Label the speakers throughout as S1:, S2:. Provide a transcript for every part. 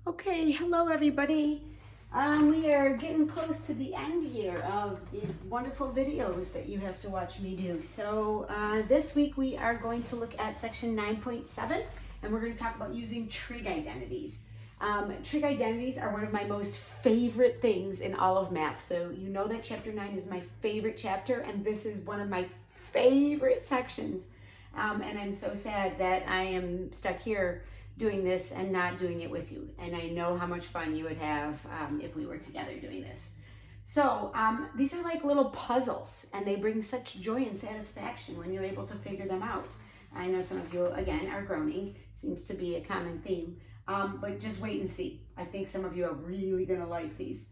S1: Okay, hello everybody. We are getting close to the end here of these wonderful videos that you have to watch me do. So this week we are going to look at section 9.7 and we're going to talk about using trig identities. Trig identities are one of my most favorite things in all of math. So you know that chapter 9 is my favorite chapter and this is one of my favorite sections. And I'm so sad that I am stuck here doing this and not doing it with you. And I know how much fun you would have if we were together doing this. So these are like little puzzles and they bring such joy and satisfaction when you're able to figure them out. I know some of you, again, are groaning. Seems to be a common theme. But just wait and see. I think some of you are really gonna like these.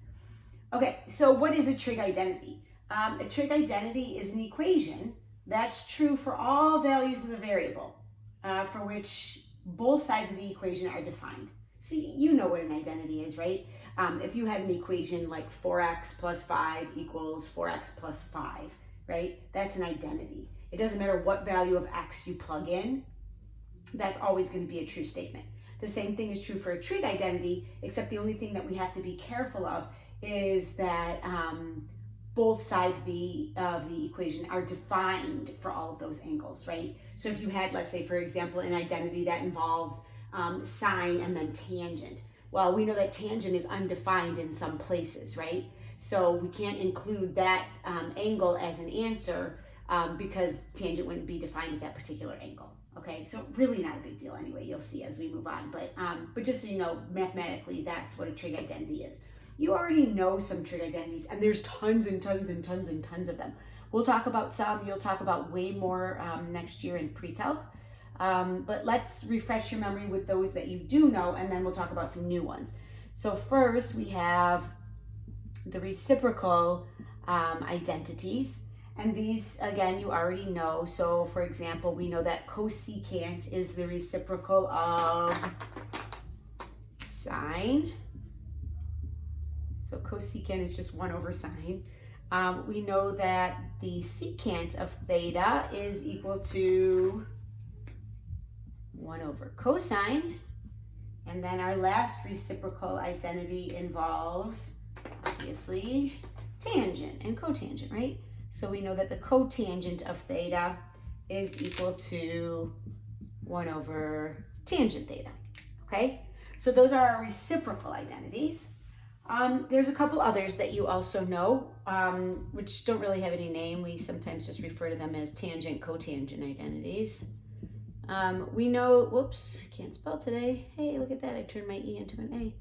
S1: Okay, so what is a trig identity? A trig identity is an equation that's true for all values of the variable for which both sides of the equation are defined. So you know what an identity is, right? If you had an equation like 4x plus 5 equals 4x plus 5, right? That's an identity. It doesn't matter what value of x you plug in, that's always going to be a true statement. The same thing is true for a trig identity, except the only thing that we have to be careful of is that both sides of the equation are defined for all of those angles, right? So if you had, let's say, for example, an identity that involved sine and then tangent, well, we know that tangent is undefined in some places, right? So we can't include that angle as an answer because tangent wouldn't be defined at that particular angle. Okay, so really not a big deal anyway, you'll see as we move on. But just so you know, mathematically, that's what a trig identity is. You already know some trig identities, and there's tons and tons and tons and tons of them. We'll talk about some, you'll talk about way more next year in pre-calc. But let's refresh your memory with those that you do know, and then we'll talk about some new ones. So first we have the reciprocal identities. And these, again, you already know. So for example, we know that cosecant is the reciprocal of sine. So cosecant is just 1 over sine. We know that the secant of theta is equal to 1 over cosine. And then our last reciprocal identity involves, obviously, tangent and cotangent, right? So we know that the cotangent of theta is equal to 1 over tangent theta, okay? So those are our reciprocal identities. There's a couple others that you also know, which don't really have any name. We sometimes just refer to them as tangent, cotangent identities. We know, whoops, I can't spell today. Hey, look at that, I turned my E into an A.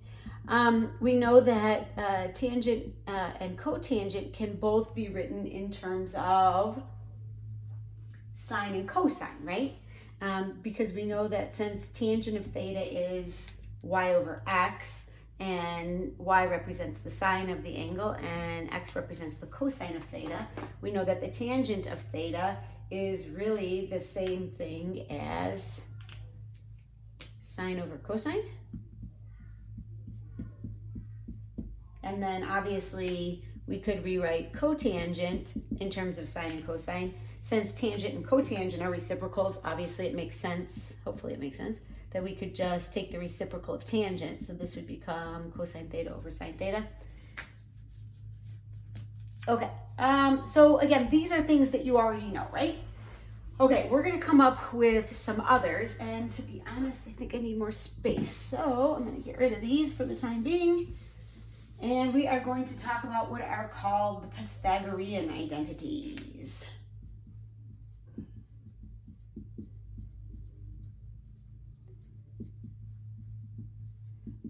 S1: We know that tangent and cotangent can both be written in terms of sine and cosine, right? Because we know that since tangent of theta is y over x, and y represents the sine of the angle and x represents the cosine of theta, we know that the tangent of theta is really the same thing as sine over cosine. And then obviously we could rewrite cotangent in terms of sine and cosine. Since tangent and cotangent are reciprocals, obviously it makes sense, hopefully it makes sense, that we could just take the reciprocal of tangent. So this would become cosine theta over sine theta. Okay, so again, these are things that you already know, right? Okay, we're gonna come up with some others, and to be honest, I think I need more space. So I'm gonna get rid of these for the time being. And we are going to talk about what are called the Pythagorean identities.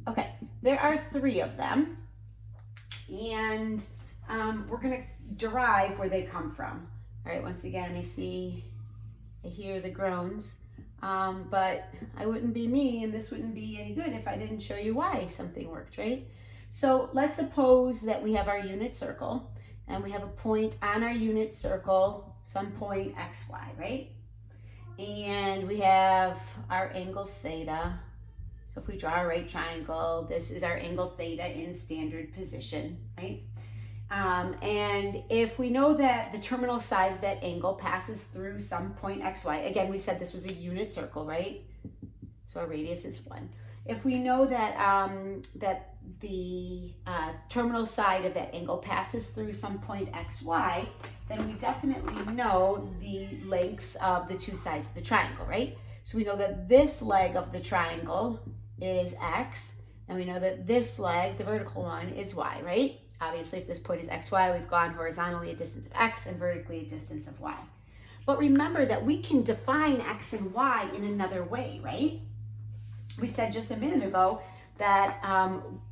S1: Okay, there are 3 of them, and we're going to derive where they come from. All right, once again, I hear the groans, but I wouldn't be me, and this wouldn't be any good if I didn't show you why something worked, right? So let's suppose that we have our unit circle, and we have a point on our unit circle, some point xy, right? And we have our angle theta. So if we draw a right triangle, this is our angle theta in standard position, right? And if we know that the terminal side of that angle passes through some point xy, again, we said this was a unit circle, right? So our radius is 1. if we know that that the terminal side of that angle passes through some point xy, then we definitely know the lengths of the two sides of the triangle, right? So we know that this leg of the triangle is x, and we know that this leg, the vertical one, is y, right? Obviously, if this point is xy, we've gone horizontally a distance of x and vertically a distance of y. But remember that we can define x and y in another way, right? We said just a minute ago that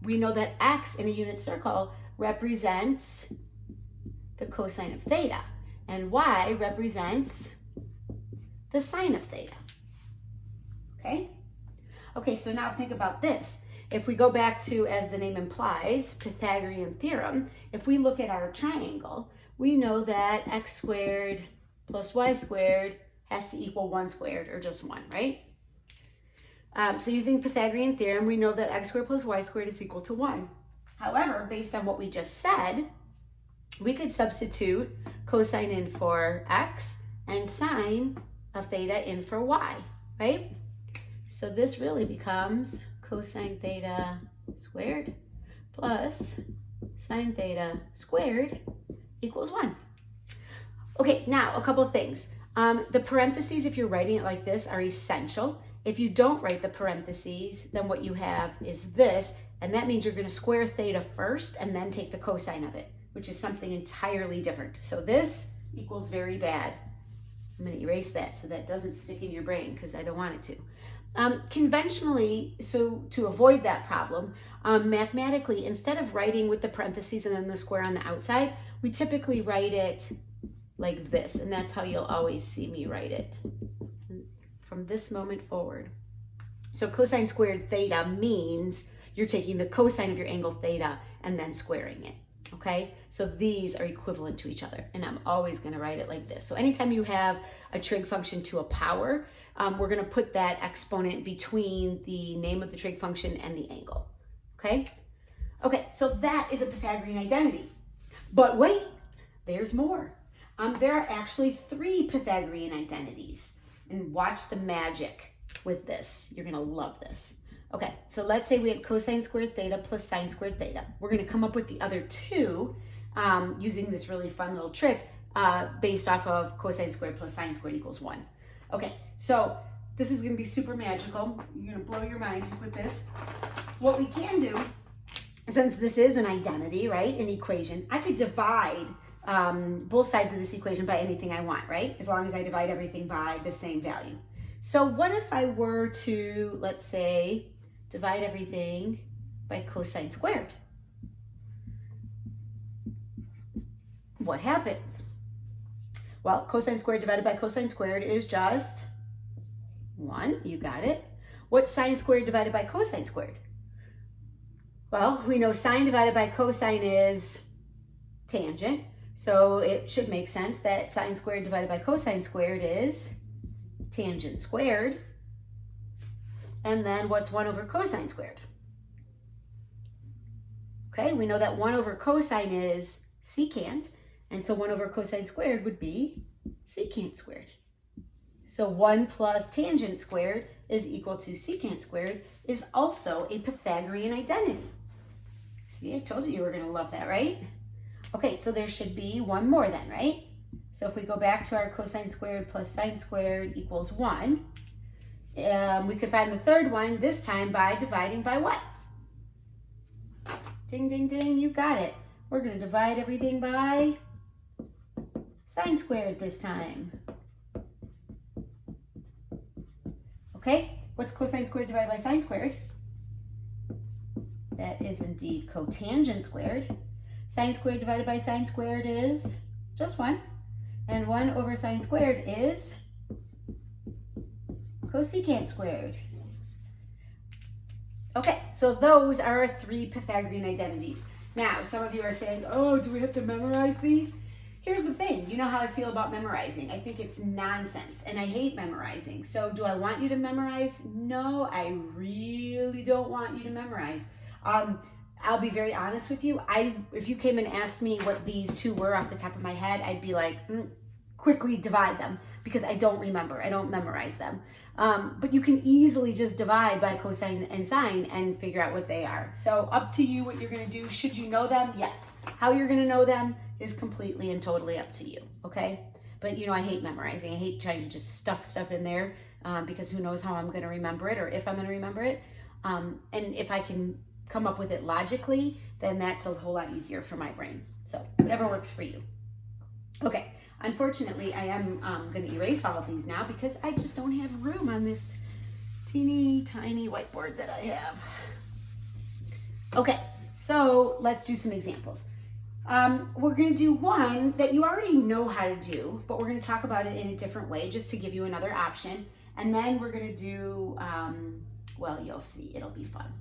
S1: we know that x in a unit circle represents the cosine of theta, and y represents the sine of theta. Okay? Okay, so now think about this. If we go back to, as the name implies, Pythagorean theorem, if we look at our triangle, we know that x squared plus y squared has to equal 1 squared, or just 1, right? So using Pythagorean theorem, we know that x squared plus y squared is equal to 1. However, based on what we just said, we could substitute cosine in for x and sine of theta in for y, right? So this really becomes cosine theta squared plus sine theta squared equals 1. Okay, now a couple of things. The parentheses, if you're writing it like this, are essential. If you don't write the parentheses, then what you have is this, and that means you're going to square theta first and then take the cosine of it, which is something entirely different. So this equals very bad. I'm going to erase that so that doesn't stick in your brain because I don't want it to. Conventionally, so to avoid that problem, mathematically, instead of writing with the parentheses and then the square on the outside, we typically write it like this, and that's how you'll always see me write it from this moment forward. So cosine squared theta means you're taking the cosine of your angle theta and then squaring it, okay? So these are equivalent to each other, and I'm always gonna write it like this. So anytime you have a trig function to a power, we're gonna put that exponent between the name of the trig function and the angle, okay? Okay, so that is a Pythagorean identity. But wait, there's more. There are actually 3 Pythagorean identities. And watch the magic with this. You're gonna love this. Okay, so let's say we had cosine squared theta plus sine squared theta. We're gonna come up with the other 2 using this really fun little trick based off of cosine squared plus sine squared equals 1. Okay, so this is gonna be super magical. You're gonna blow your mind with this. What we can do, since this is an identity, right, an equation, I could divide both sides of this equation by anything I want, right? As long as I divide everything by the same value. So what if I were to, let's say, divide everything by cosine squared? What happens? Well, cosine squared divided by cosine squared is just 1. You got it. What's sine squared divided by cosine squared? Well, we know sine divided by cosine is tangent. So it should make sense that sine squared divided by cosine squared is tangent squared. And then what's 1 over cosine squared? Okay, we know that 1 over cosine is secant. And so 1 over cosine squared would be secant squared. So 1 plus tangent squared is equal to secant squared is also a Pythagorean identity. See, I told you were going to love that, right? Okay, so there should be 1 more then, right? So if we go back to our cosine squared plus sine squared equals 1, we could find the third one this time by dividing by what? Ding, ding, ding, you got it. We're going to divide everything by sine squared this time. Okay, what's cosine squared divided by sine squared? That is indeed cotangent squared. Sine squared divided by sine squared is just 1. And 1 over sine squared is cosecant squared. Okay, so those are our 3 Pythagorean identities. Now, some of you are saying, oh, do we have to memorize these? Here's the thing. You know how I feel about memorizing. I think it's nonsense, and I hate memorizing. So do I want you to memorize? No, I really don't want you to memorize. I'll be very honest with you. If you came and asked me what these 2 were off the top of my head, I'd be like, quickly divide them. because I don't remember. I don't memorize them. But you can easily just divide by cosine and sine and figure out what they are. So up to you what you're going to do. Should you know them? Yes. How you're going to know them is completely and totally up to you, okay? But, you know, I hate memorizing. I hate trying to just stuff stuff in there because who knows how I'm going to remember it or if I'm going to remember it. And if I can come up with it logically, then that's a whole lot easier for my brain. So whatever works for you. Okay, unfortunately, I am going to erase all of these now because I just don't have room on this teeny tiny whiteboard that I have. Okay, so let's do some examples. We're going to do one that you already know how to do, but we're going to talk about it in a different way just to give you another option. And then we're going to do, well, you'll see, it'll be fun.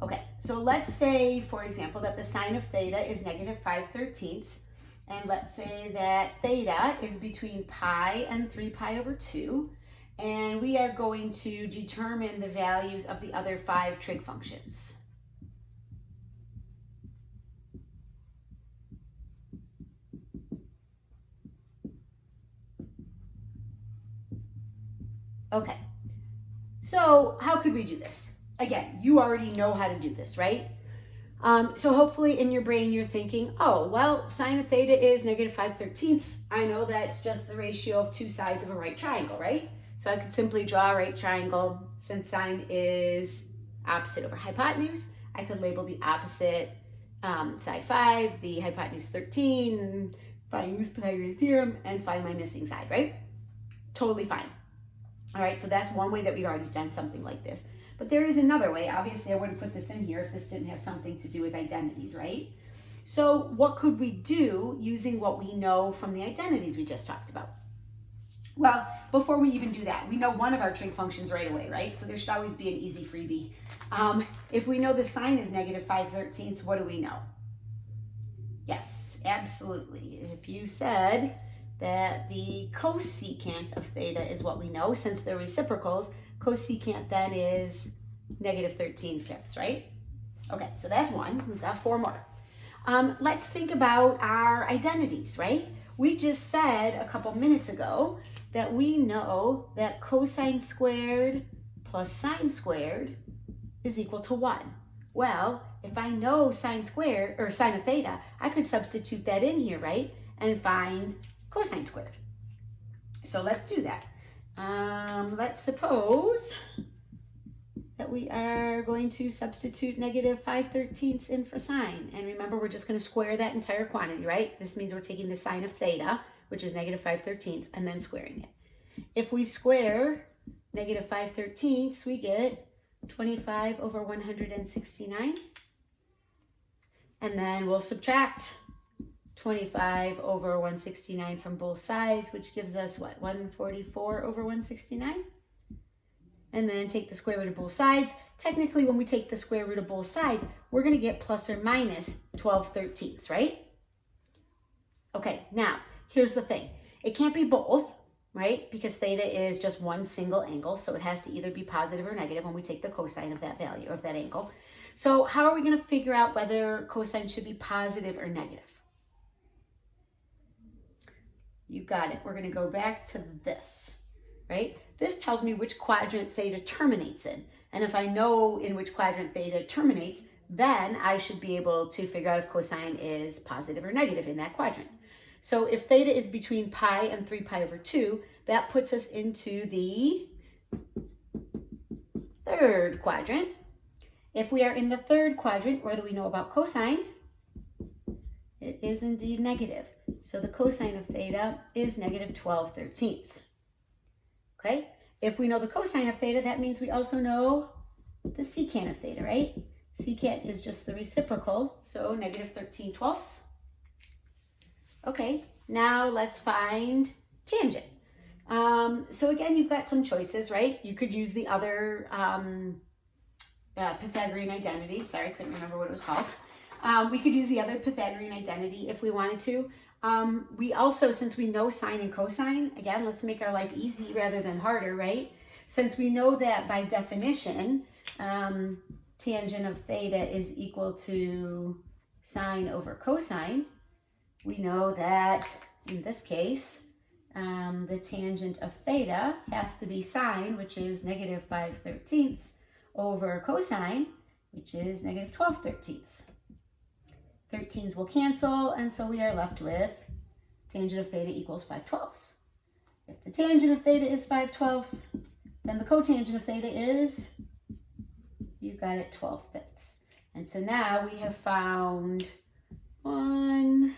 S1: Okay, so let's say, for example, that the sine of theta is negative 5/13. And let's say that theta is between pi and 3 pi over 2. And we are going to determine the values of the other 5 trig functions. Okay, so how could we do this? Again, you already know how to do this, right? So hopefully in your brain you're thinking, oh, well, sine of theta is negative 5/13. I know that's just the ratio of 2 sides of a right triangle, right? So I could simply draw a right triangle. Since sine is opposite over hypotenuse, I could label the opposite side 5, the hypotenuse 13, find use Pythagorean theorem, and find my missing side, right? Totally fine. All right, so that's one way that we've already done something like this. But there is another way. Obviously, I wouldn't put this in here if this didn't have something to do with identities, right? So what could we do using what we know from the identities we just talked about? Well, before we even do that, we know one of our trig functions right away, right? So there should always be an easy freebie. If we know the sine is negative 5/13, what do we know? Yes, absolutely. If you said that the cosecant of theta is what we know, since they're reciprocals, cosecant then is negative 13/5, right? Okay, so that's one. We've got 4 more. Let's think about our identities, right? We just said a couple minutes ago that we know that cosine squared plus sine squared is equal to 1. Well, if I know sine squared, or sine of theta, I could substitute that in here, right? And find cosine squared. So let's do that. Let's suppose that we are going to substitute negative 5/13 in for sine. And remember, we're just going to square that entire quantity, right? This means we're taking the sine of theta, which is negative 5/13, and then squaring it. If we square negative 5/13, we get 25 over 169. And then we'll subtract 25 over 169 from both sides, which gives us what, 144 over 169? And then take the square root of both sides. Technically, when we take the square root of both sides, we're going to get plus or minus 12/13, right? Okay, now, here's the thing. It can't be both, right? Because theta is just one single angle, so it has to either be positive or negative when we take the cosine of that value, of that angle. So how are we going to figure out whether cosine should be positive or negative? You got it. We're going to go back to this, right? This tells me which quadrant theta terminates in. And if I know in which quadrant theta terminates, then I should be able to figure out if cosine is positive or negative in that quadrant. So if theta is between pi and 3 pi over 2, that puts us into the third quadrant. If we are in the third quadrant, what do we know about cosine? It is indeed negative. So the cosine of theta is negative 12/13. Okay? If we know the cosine of theta, that means we also know the secant of theta, right? Secant is just the reciprocal, so negative 13/12. Okay, now let's find tangent. So again, you've got some choices, right? You could use the other Pythagorean identity. Sorry, I couldn't remember what it was called. We could use the other Pythagorean identity if we wanted to. We also, since we know sine and cosine, again, let's make our life easy rather than harder, right? Since we know that by definition, tangent of theta is equal to sine over cosine, we know that in this case, the tangent of theta has to be sine, which is negative 5/13, over cosine, which is negative 12/13. 13s will cancel, and so we are left with tangent of theta equals 5/12. If the tangent of theta is 5/12, then the cotangent of theta is, you've got it, 12/5. And so now we have found 1,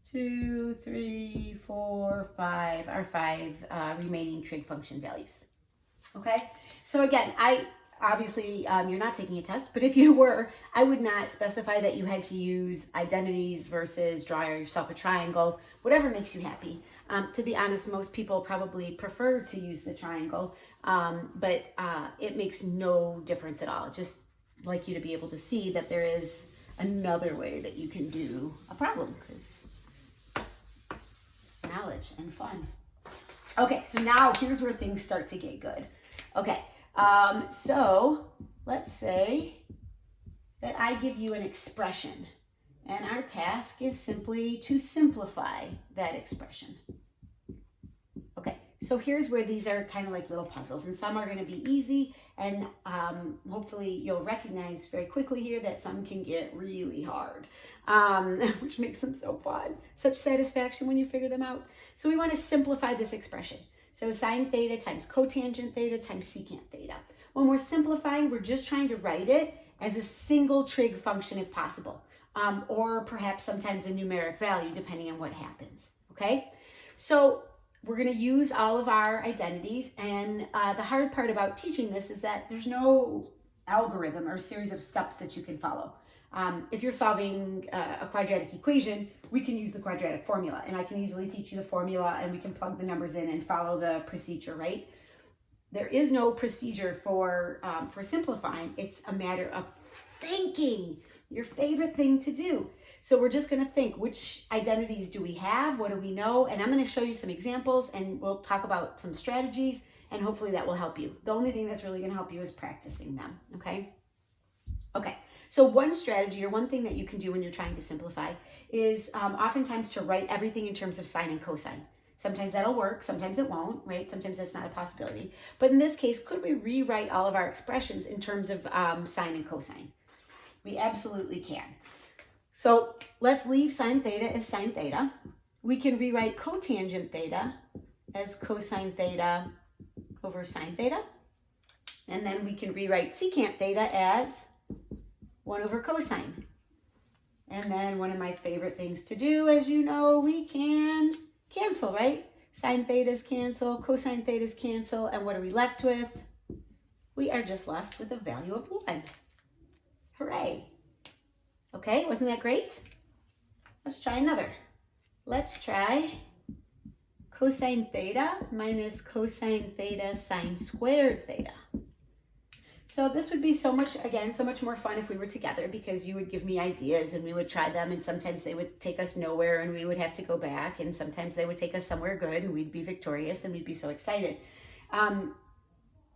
S1: 2, 3, 4, 5, our 5 remaining trig function values. Okay, so again, obviously you're not taking a test, but if you were, I would not specify that you had to use identities versus draw yourself a triangle, whatever makes you happy. To be honest, most people probably prefer to use the triangle, but it makes no difference at all. Just like you to be able to see that there is another way that you can do a problem, because knowledge and fun. Okay, so now here's where things start to get good. Okay, so let's say that I give you an expression, and our task is simply to simplify that expression. Okay, so here's where these are kind of like little puzzles, and some are going to be easy, and hopefully you'll recognize very quickly here that some can get really hard, which makes them so fun. Such satisfaction when you figure them out. So we want to simplify this expression. So sine theta times cotangent theta times secant theta. When we're simplifying, we're just trying to write it as a single trig function if possible, or perhaps sometimes a numeric value depending on what happens, okay? So we're going to use all of our identities, and the hard part about teaching this is that there's no algorithm or series of steps that you can follow. If you're solving a quadratic equation, we can use the quadratic formula, and I can easily teach you the formula, and we can plug the numbers in and follow the procedure, right? There is no procedure for simplifying. It's a matter of thinking, your favorite thing to do. So we're just going to think, which identities do we have? What do we know? And I'm going to show you some examples, and we'll talk about some strategies, and hopefully that will help you. The only thing that's really going to help you is practicing them, okay? Okay, so one strategy or one thing that you can do when you're trying to simplify is oftentimes to write everything in terms of sine and cosine. Sometimes that'll work, sometimes it won't, right? Sometimes that's not a possibility. But in this case, could we rewrite all of our expressions in terms of sine and cosine? We absolutely can. So let's leave sine theta as sine theta. We can rewrite cotangent theta as cosine theta over sine theta. And then we can rewrite secant theta as 1 over cosine. And then one of my favorite things to do, as you know, we can cancel, right? Sine thetas cancel, cosine thetas cancel, and what are we left with? We are just left with a value of 1. Hooray! Okay, wasn't that great? Let's try another. Let's try cosine theta minus cosine theta sine squared theta. So this would be so much more fun if we were together, because you would give me ideas and we would try them, and sometimes they would take us nowhere and we would have to go back, and sometimes they would take us somewhere good and we'd be victorious and we'd be so excited.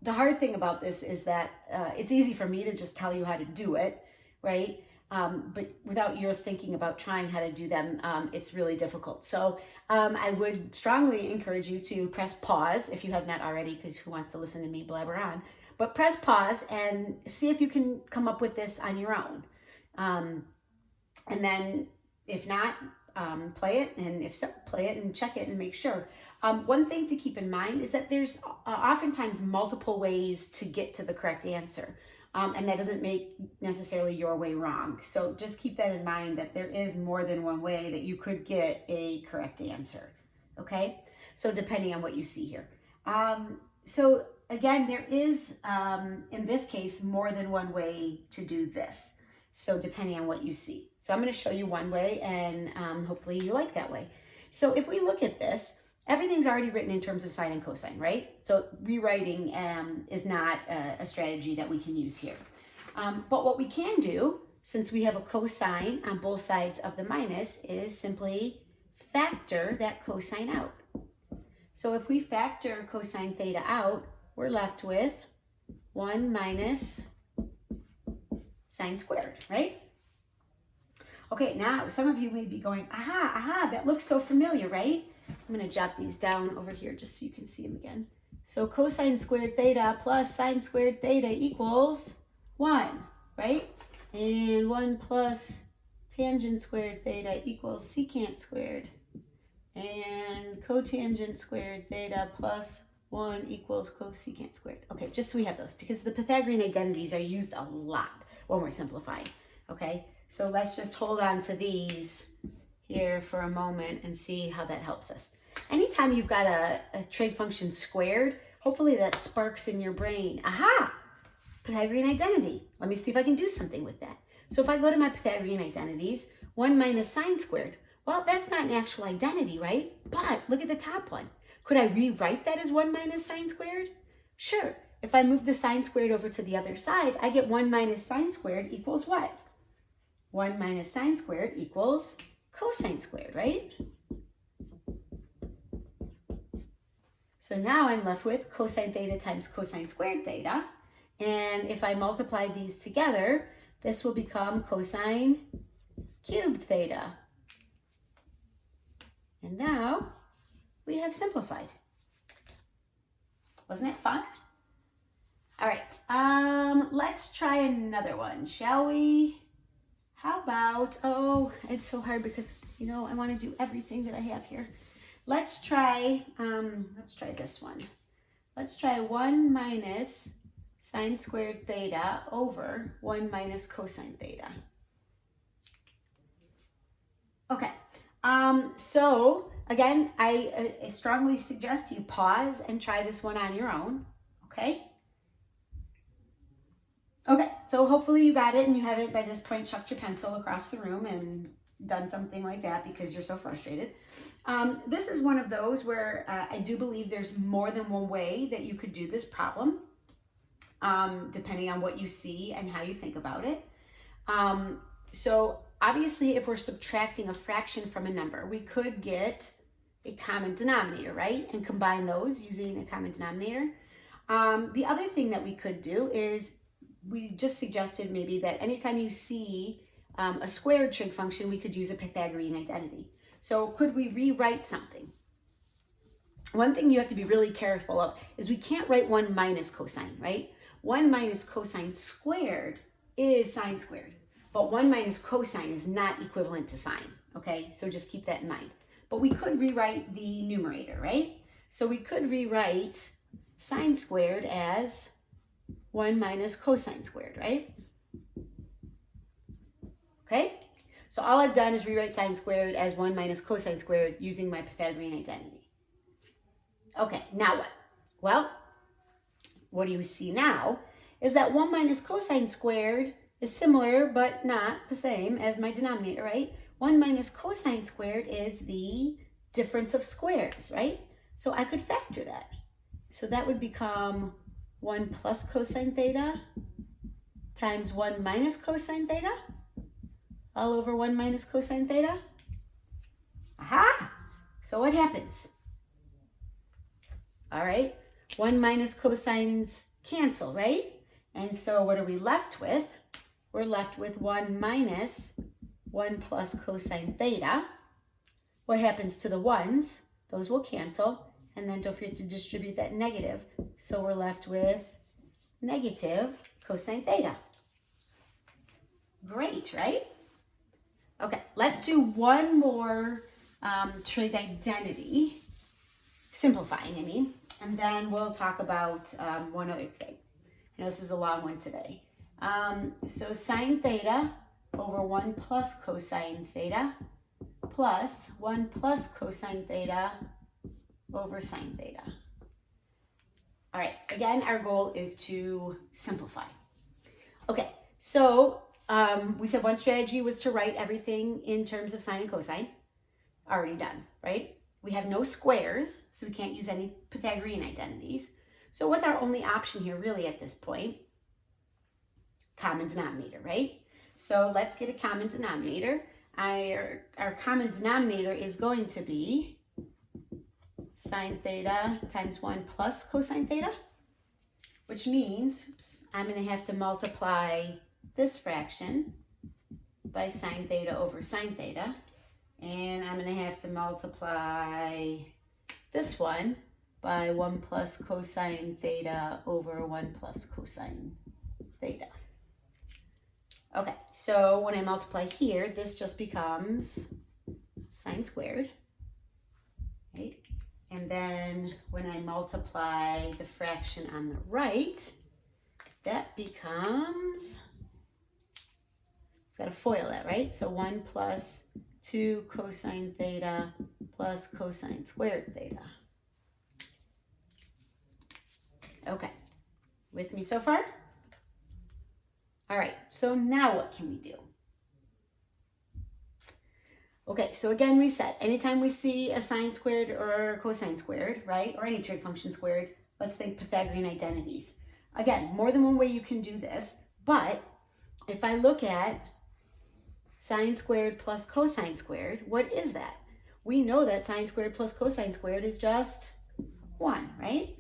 S1: The hard thing about this is that it's easy for me to just tell you how to do it, right? But without your thinking about trying how to do them, it's really difficult. So I would strongly encourage you to press pause if you have not already, because who wants to listen to me blabber on? But press pause and see if you can come up with this on your own. And then if not, play it, and if so, play it and check it and make sure. One thing to keep in mind is that there's oftentimes multiple ways to get to the correct answer. And that doesn't make necessarily your way wrong. So just keep that in mind, that there is more than one way that you could get a correct answer, okay? So depending on what you see here. So again, there is, in this case, more than one way to do this. So depending on what you see. So I'm going to show you one way, and hopefully you like that way. So if we look at this, everything's already written in terms of sine and cosine, right? So rewriting is not a strategy that we can use here. But what we can do, since we have a cosine on both sides of the minus, is simply factor that cosine out. So if we factor cosine theta out, we're left with 1 minus sine squared, right? Okay, now some of you may be going, aha, that looks so familiar, right? I'm going to jot these down over here just so you can see them again. So cosine squared theta plus sine squared theta equals 1, right? And 1 plus tangent squared theta equals secant squared. And cotangent squared theta plus 1 equals cosecant squared. Okay, just so we have those, because the Pythagorean identities are used a lot when we're simplifying, okay? So let's just hold on to these here for a moment and see how that helps us. Anytime you've got a trig function squared, hopefully that sparks in your brain. Aha! Pythagorean identity. Let me see if I can do something with that. So if I go to my Pythagorean identities, 1 minus sine squared, well, that's not an actual identity, right? But look at the top one. Could I rewrite that as 1 minus sine squared? Sure. If I move the sine squared over to the other side, I get 1 minus sine squared equals what? 1 minus sine squared equals cosine squared, right? So now I'm left with cosine theta times cosine squared theta. And if I multiply these together, this will become cosine cubed theta. And now we have simplified. Wasn't it fun? All right, let's try another one, shall we? How about, oh, it's so hard because, you know, I want to do everything that I have here. Let's try this one. Let's try 1 minus sine squared theta over 1 minus cosine theta. Okay, so again, I strongly suggest you pause and try this one on your own, okay? Okay, so hopefully you got it and you haven't by this point chucked your pencil across the room and done something like that because you're so frustrated. This is one of those where I do believe there's more than one way that you could do this problem, depending on what you see and how you think about it. So obviously, if we're subtracting a fraction from a number, we could get a common denominator, right? And combine those using a common denominator. The other thing that we could do is we just suggested maybe that anytime you see a squared trig function, we could use a Pythagorean identity. So could we rewrite something? One thing you have to be really careful of is we can't write 1 minus cosine, right? 1 minus cosine squared is sine squared, but 1 minus cosine is not equivalent to sine, okay? So just keep that in mind. But we could rewrite the numerator, right? So we could rewrite sine squared as 1 minus cosine squared, right? Okay, so all I've done is rewrite sine squared as 1 minus cosine squared using my Pythagorean identity. Okay, now what? Well, what do you see now is that 1 minus cosine squared is similar but not the same as my denominator, right? 1 minus cosine squared is the difference of squares, right? So I could factor that. So that would become 1 plus cosine theta times 1 minus cosine theta all over 1 minus cosine theta. Aha! So what happens? All right, 1 minus cosines cancel, right? And so what are we left with? We're left with 1 minus 1 plus cosine theta. What happens to the ones? Those will cancel. And then don't forget to distribute that negative. So we're left with negative cosine theta. Great, right? Okay, let's do one more trig identity. Simplifying, I mean. And then we'll talk about one other thing. I know this is a long one today. So sine theta over 1 plus cosine theta plus 1 plus cosine theta over sine theta. All right, again, our goal is to simplify. Okay, so we said one strategy was to write everything in terms of sine and cosine. Already done, right? We have no squares, so we can't use any Pythagorean identities. So what's our only option here really at this point? Common denominator, right? So let's get a common denominator. Our common denominator is going to be sine theta times 1 plus cosine theta, which means I'm going to have to multiply this fraction by sine theta over sine theta, and I'm going to have to multiply this one by 1 plus cosine theta over 1 plus cosine theta. Okay, so when I multiply here, this just becomes sine squared, right? And then when I multiply the fraction on the right, that becomes, got to FOIL that, right? So 1 plus 2 cosine theta plus cosine squared theta. Okay, with me so far? All right, so now what can we do? Okay, so again, we said anytime we see a sine squared or cosine squared, right, or any trig function squared, let's think Pythagorean identities. Again, more than one way you can do this, but if I look at sine squared plus cosine squared, what is that? We know that sine squared plus cosine squared is just 1, right?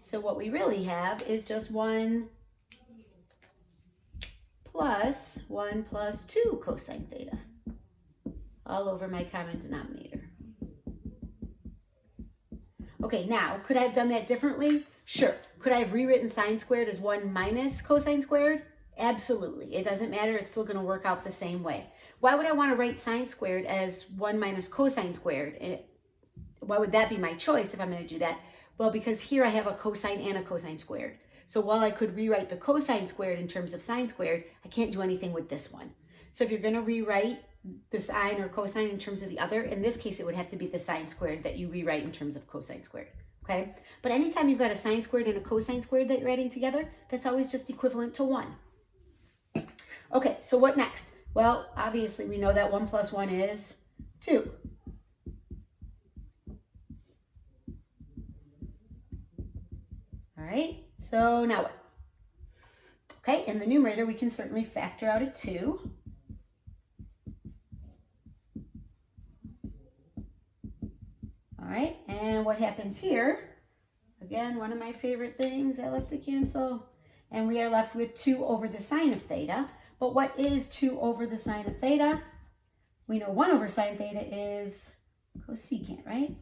S1: So what we really have is just 1 plus 1 plus 2 cosine theta all over my common denominator. Okay, now, could I have done that differently? Sure. Could I have rewritten sine squared as 1 minus cosine squared? Absolutely. It doesn't matter. It's still going to work out the same way. Why would I want to write sine squared as 1 minus cosine squared? Why would that be my choice if I'm going to do that? Well, because here I have a cosine and a cosine squared. So while I could rewrite the cosine squared in terms of sine squared, I can't do anything with this one. So if you're going to rewrite the sine or cosine in terms of the other, in this case, it would have to be the sine squared that you rewrite in terms of cosine squared. Okay? But anytime you've got a sine squared and a cosine squared that you're adding together, that's always just equivalent to 1. Okay, so what next? Well, obviously we know that 1 plus 1 is 2. All right, so now what? Okay, in the numerator, we can certainly factor out a 2. All right, and what happens here? Again, one of my favorite things, I love to cancel. And we are left with 2 over the sine of theta. But what is 2 over the sine of theta? We know 1 over sine theta is cosecant, right?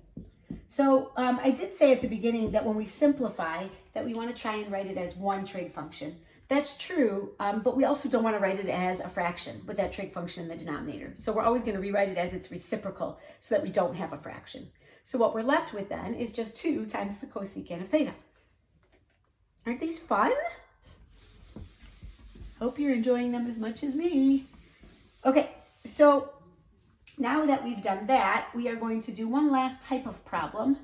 S1: So I did say at the beginning that when we simplify, that we want to try and write it as one trig function. That's true, but we also don't want to write it as a fraction with that trig function in the denominator. So we're always going to rewrite it as its reciprocal so that we don't have a fraction. So what we're left with then is just 2 times the cosecant of theta. Aren't these fun? Hope you're enjoying them as much as me. Okay, so now that we've done that, we are going to do one last type of problem,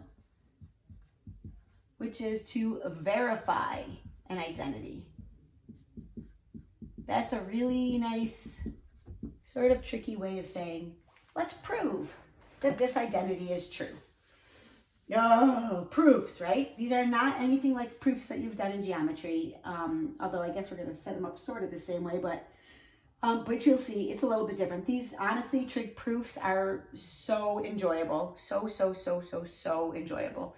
S1: which is to verify an identity. That's a really nice, sort of tricky way of saying, let's prove that this identity is true. Oh, proofs, right? These are not anything like proofs that you've done in geometry, although I guess we're going to set them up sort of the same way, but you'll see it's a little bit different. These, honestly, trig proofs are so enjoyable. So enjoyable.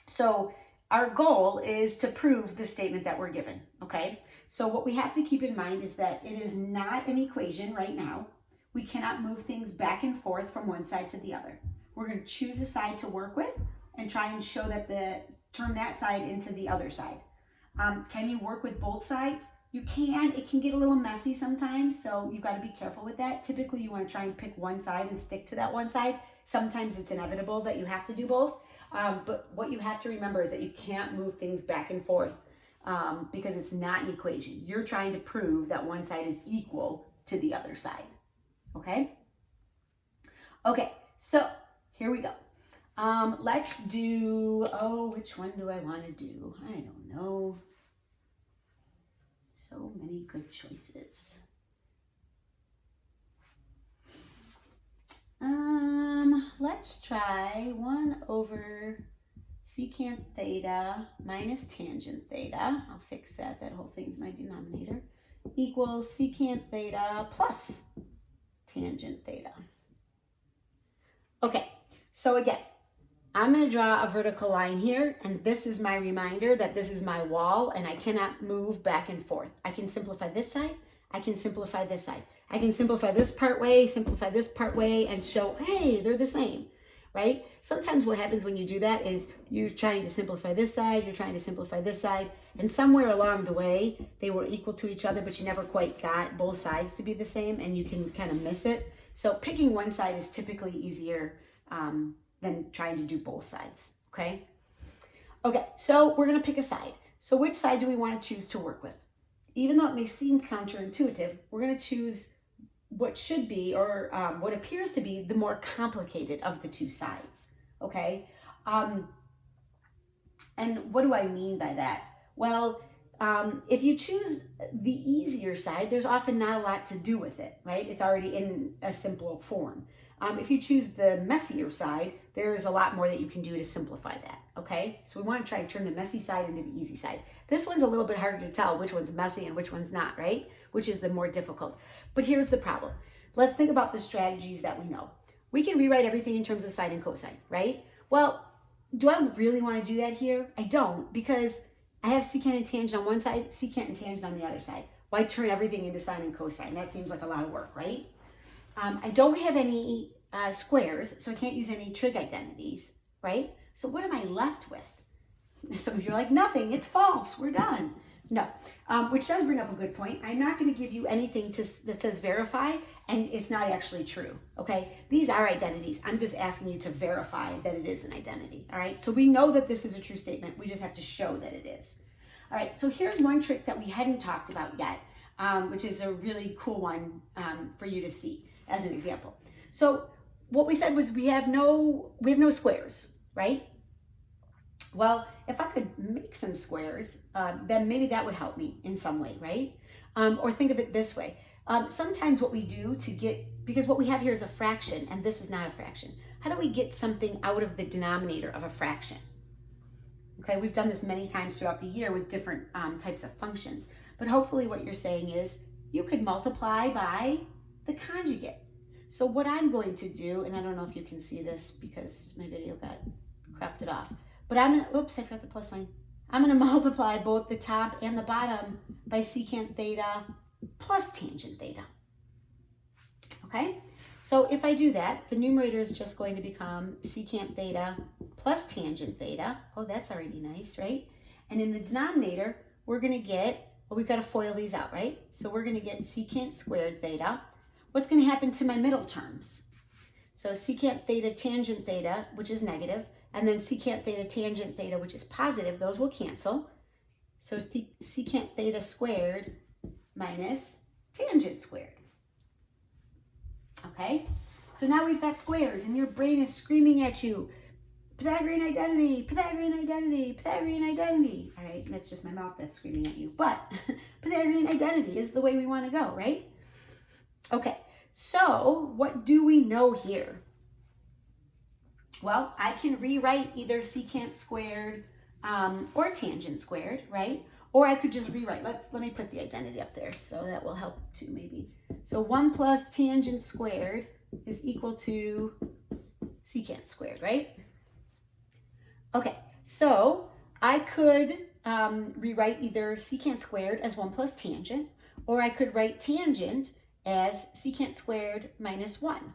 S1: So our goal is to prove the statement that we're given, okay? So what we have to keep in mind is that it is not an equation right now. We cannot move things back and forth from one side to the other. We're going to choose a side to work with and try and show that turn that side into the other side. Can you work with both sides? You can. It can get a little messy sometimes, so you've got to be careful with that. Typically, you want to try and pick one side and stick to that one side. Sometimes it's inevitable that you have to do both, but what you have to remember is that you can't move things back and forth because it's not an equation. You're trying to prove that one side is equal to the other side, okay? Okay, so here we go. Let's do, which one do I want to do? I don't know. So many good choices. Let's try 1 over secant theta minus tangent theta. I'll fix that. That whole thing's my denominator. Equals secant theta plus tangent theta. Okay, so again, I'm going to draw a vertical line here, and this is my reminder that this is my wall, and I cannot move back and forth. I can simplify this side. I can simplify this side. I can simplify this part way, simplify this part way, and show, hey, they're the same, right? Sometimes what happens when you do that is you're trying to simplify this side, you're trying to simplify this side, and somewhere along the way, they were equal to each other, but you never quite got both sides to be the same, and you can kind of miss it. So picking one side is typically easier than trying to do both sides, okay? Okay, so we're gonna pick a side. So which side do we want to choose to work with? Even though it may seem counterintuitive, we're gonna choose what should be, or what appears to be, the more complicated of the two sides, okay? And what do I mean by that? Well, if you choose the easier side, there's often not a lot to do with it, right? It's already in a simpler form. If you choose the messier side, there is a lot more that you can do to simplify that, okay? So we want to try to turn the messy side into the easy side. This one's a little bit harder to tell which one's messy and which one's not, right? Which is the more difficult. But here's the problem. Let's think about the strategies that we know. We can rewrite everything in terms of sine and cosine, right? Well, do I really want to do that here? I don't, because I have secant and tangent on one side, secant and tangent on the other side. Why turn everything into sine and cosine? That seems like a lot of work, right? I don't have any squares, so I can't use any trig identities, right? So what am I left with? Some of you are like, nothing, it's false, we're done. No, which does bring up a good point. I'm not going to give you anything that says verify, and it's not actually true, okay? These are identities. I'm just asking you to verify that it is an identity, all right? So we know that this is a true statement. We just have to show that it is. All right, so here's one trick that we hadn't talked about yet, which is a really cool one for you to see as an example. So what we said was we have no squares, right? Well, if I could make some squares, then maybe that would help me in some way, right? Or think of it this way. Sometimes what we do to get, because what we have here is a fraction and this is not a fraction. How do we get something out of the denominator of a fraction? Okay, we've done this many times throughout the year with different types of functions. But hopefully what you're saying is you could multiply by the conjugate. So what I'm going to do, and I don't know if you can see this because my video got cropped it off, but I'm gonna, oops, I forgot the plus sign. I'm gonna multiply both the top and the bottom by secant theta plus tangent theta. Okay, so if I do that, the numerator is just going to become secant theta plus tangent theta. Oh, that's already nice, right? And in the denominator, we're gonna get, well, we've got to FOIL these out, right? So we're gonna get secant squared theta. What's gonna happen to my middle terms? So secant theta tangent theta, which is negative, and then secant theta tangent theta, which is positive, those will cancel. So secant theta squared minus tangent squared. Okay, so now we've got squares and your brain is screaming at you, Pythagorean identity, Pythagorean identity, Pythagorean identity. All right, that's just my mouth that's screaming at you, but Pythagorean identity is the way we want to go, right? Okay, so what do we know here? Well, I can rewrite either secant squared or tangent squared, right? Or I could just rewrite, let me put the identity up there so that will help too maybe. So 1 plus tangent squared is equal to secant squared, right? Okay, so I could rewrite either secant squared as 1 plus tangent, or I could write tangent as secant squared minus 1.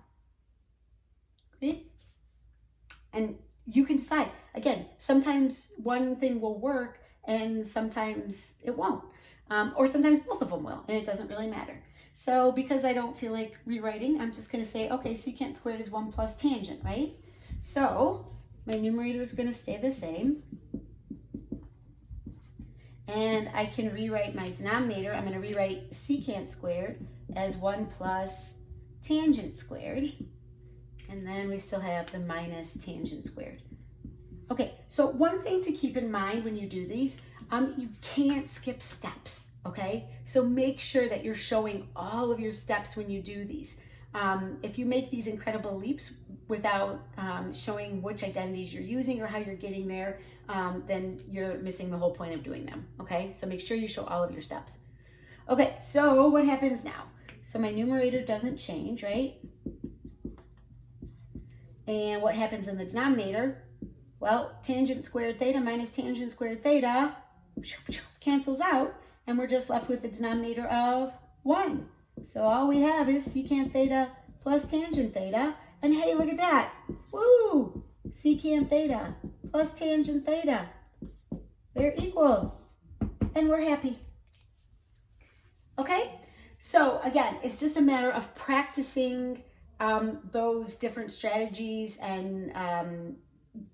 S1: Okay? And you can decide. Again, sometimes one thing will work and sometimes it won't. Or sometimes both of them will, and it doesn't really matter. So because I don't feel like rewriting, I'm just going to say, okay, secant squared is 1 plus tangent, right? So my numerator is going to stay the same. And I can rewrite my denominator. I'm going to rewrite secant squared as 1 plus tangent squared. And then we still have the minus tangent squared. Okay, so one thing to keep in mind when you do these, you can't skip steps, okay? So make sure that you're showing all of your steps when you do these. If you make these incredible leaps without showing which identities you're using or how you're getting there, then you're missing the whole point of doing them, okay? So make sure you show all of your steps. Okay, so what happens now? So my numerator doesn't change, right? And what happens in the denominator? Well, tangent squared theta minus tangent squared theta cancels out, and we're just left with the denominator of 1. So all we have is secant theta plus tangent theta, and hey, look at that. Woo! secant theta plus tangent theta. They're equal, and we're happy. Okay, so again, it's just a matter of practicing those different strategies and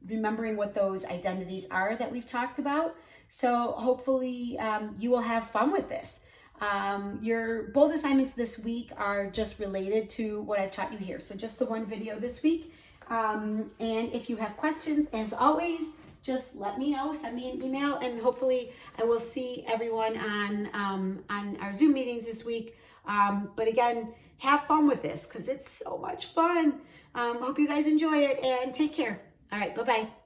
S1: remembering what those identities are that we've talked about. So hopefully you will have fun with this. Your both assignments this week are just related to what I've taught you here. So just the one video this week. And if you have questions, as always, just let me know, send me an email, and hopefully I will see everyone on our Zoom meetings this week. But again, have fun with this because it's so much fun. Hope you guys enjoy it and take care. All right, bye-bye.